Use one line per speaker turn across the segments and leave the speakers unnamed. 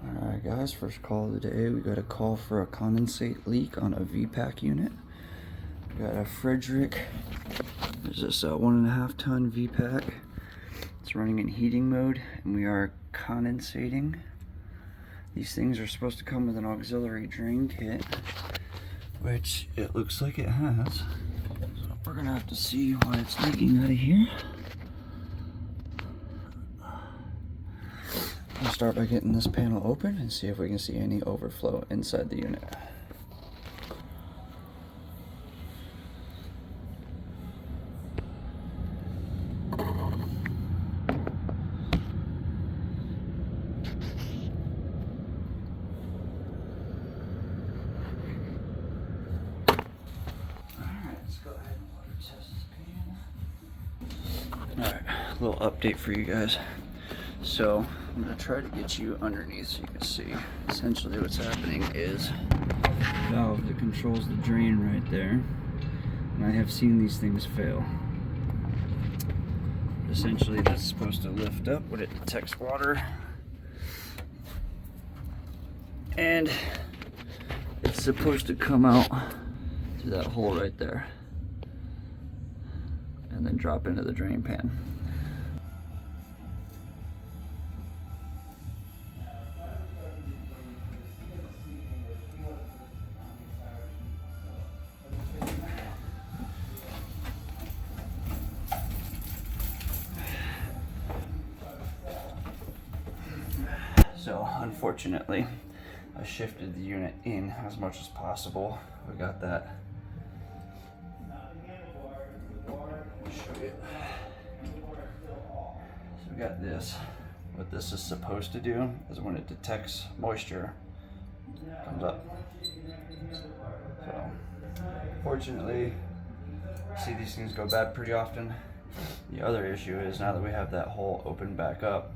Alright guys, first call of the day. We got a call for a condensate leak on a VPAC unit. We got a Frederick. There's this 1.5 ton VPAC. It's running in heating mode and we are condensating. These things are supposed to come with an auxiliary drain kit, which it looks like it has. So we're gonna have to see why it's leaking out of here. We'll start by getting this panel open and see if we can see any overflow inside the unit. Alright, let's go ahead and water test this pan. Alright, a little update for you guys. So I'm going to try to get you underneath so you can see. Essentially what's happening is the valve that controls the drain right there, and I have seen these things fail. Essentially that's supposed to lift up when it detects water, and it's supposed to come out through that hole right there and then drop into the drain pan. So unfortunately, I shifted the unit in as much as possible. We got that. Let me show you. So we got this. What this is supposed to do is when it detects moisture, it comes up. So fortunately, see these things go bad pretty often. The other issue is now that we have that hole open back up,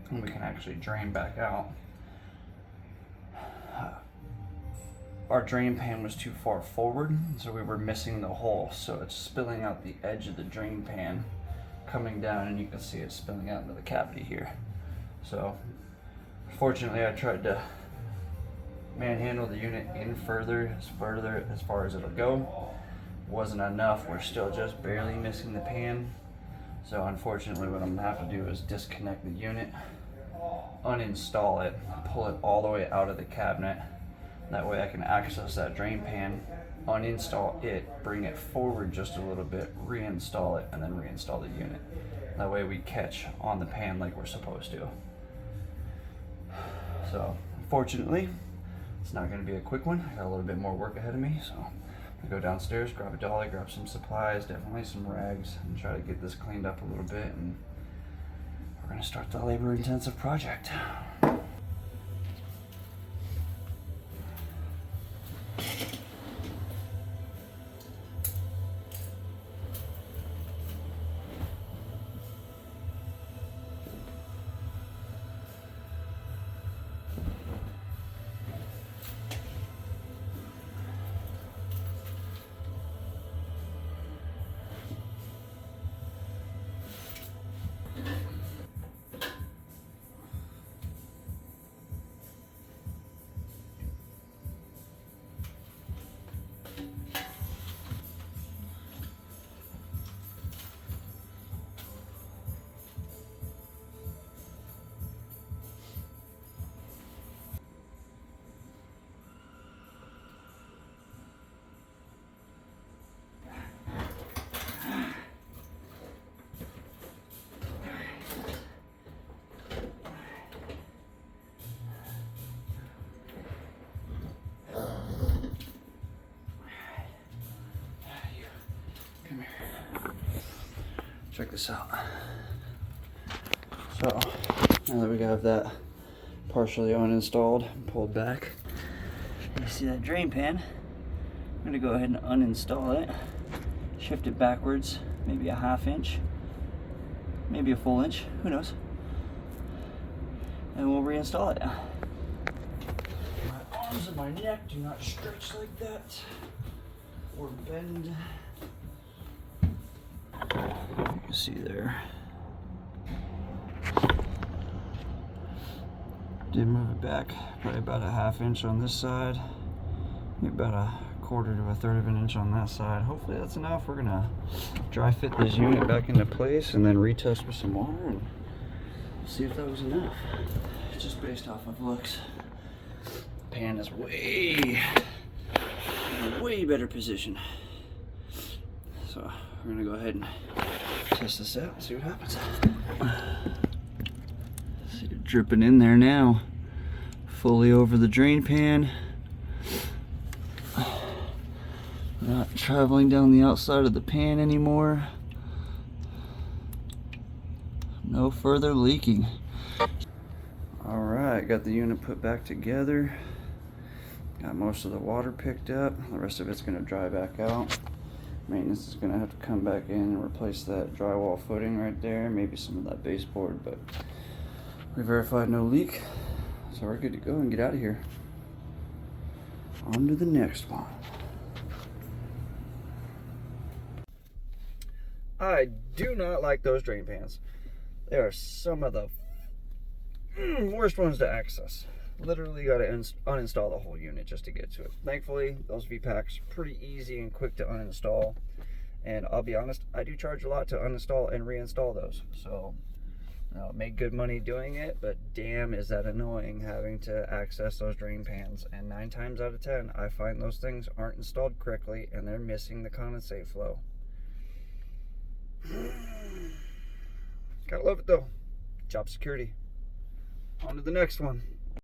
and we can actually drain back out. Our drain pan was too far forward, so we were missing the hole. So it's spilling out the edge of the drain pan, coming down, and you can see it spilling out into the cavity here. So fortunately, I tried to manhandle the unit in further as far as it'll go. Wasn't enough. We're still just barely missing the pan. So unfortunately, what I'm gonna have to do is disconnect the unit, uninstall it, pull it all the way out of the cabinet. That way I can access that drain pan, uninstall it, bring it forward just a little bit, reinstall it, and then reinstall the unit. That way we catch on the pan like we're supposed to. So unfortunately, it's not gonna be a quick one. I got a little bit more work ahead of me, so I'm gonna go downstairs, grab a dolly, grab some supplies, definitely some rags, and try to get this cleaned up a little bit, and we're gonna start the labor-intensive project. Check this out. So now that we have that partially uninstalled and pulled back, you see that drain pan, I'm gonna go ahead and uninstall it, shift it backwards, maybe a 1/2 inch, maybe a full inch, who knows, and we'll reinstall it. My arms and my neck do not stretch like that or bend. You can see there. Did move it back probably about a ½ inch on this side, maybe about a 1/4 to a 1/3 of an inch on that side. Hopefully that's enough. We're gonna dry fit this unit back into place and then retest with some water and see if that was enough. Just based off of looks, pan is way better position. So we're gonna go ahead and test this out and see what happens. See it dripping in there now, fully over the drain pan. Not traveling down the outside of the pan anymore. No further leaking. All right, got the unit put back together. Got most of the water picked up. The rest of it's gonna dry back out. Maintenance is gonna have to come back in and replace that drywall footing right there, maybe some of that baseboard, but we verified no leak, so we're good to go and get out of here. On to the next one. I do not like those drain pans. They are some of the worst ones to access. Literally got to uninstall the whole unit just to get to it. Thankfully, those VPACs are pretty easy and quick to uninstall. And I'll be honest, I do charge a lot to uninstall and reinstall those. So, make good money doing it, but damn is that annoying having to access those drain pans. And 9 times out of 10, I find those things aren't installed correctly and they're missing the condensate flow. Gotta love it though. Job security. On to the next one.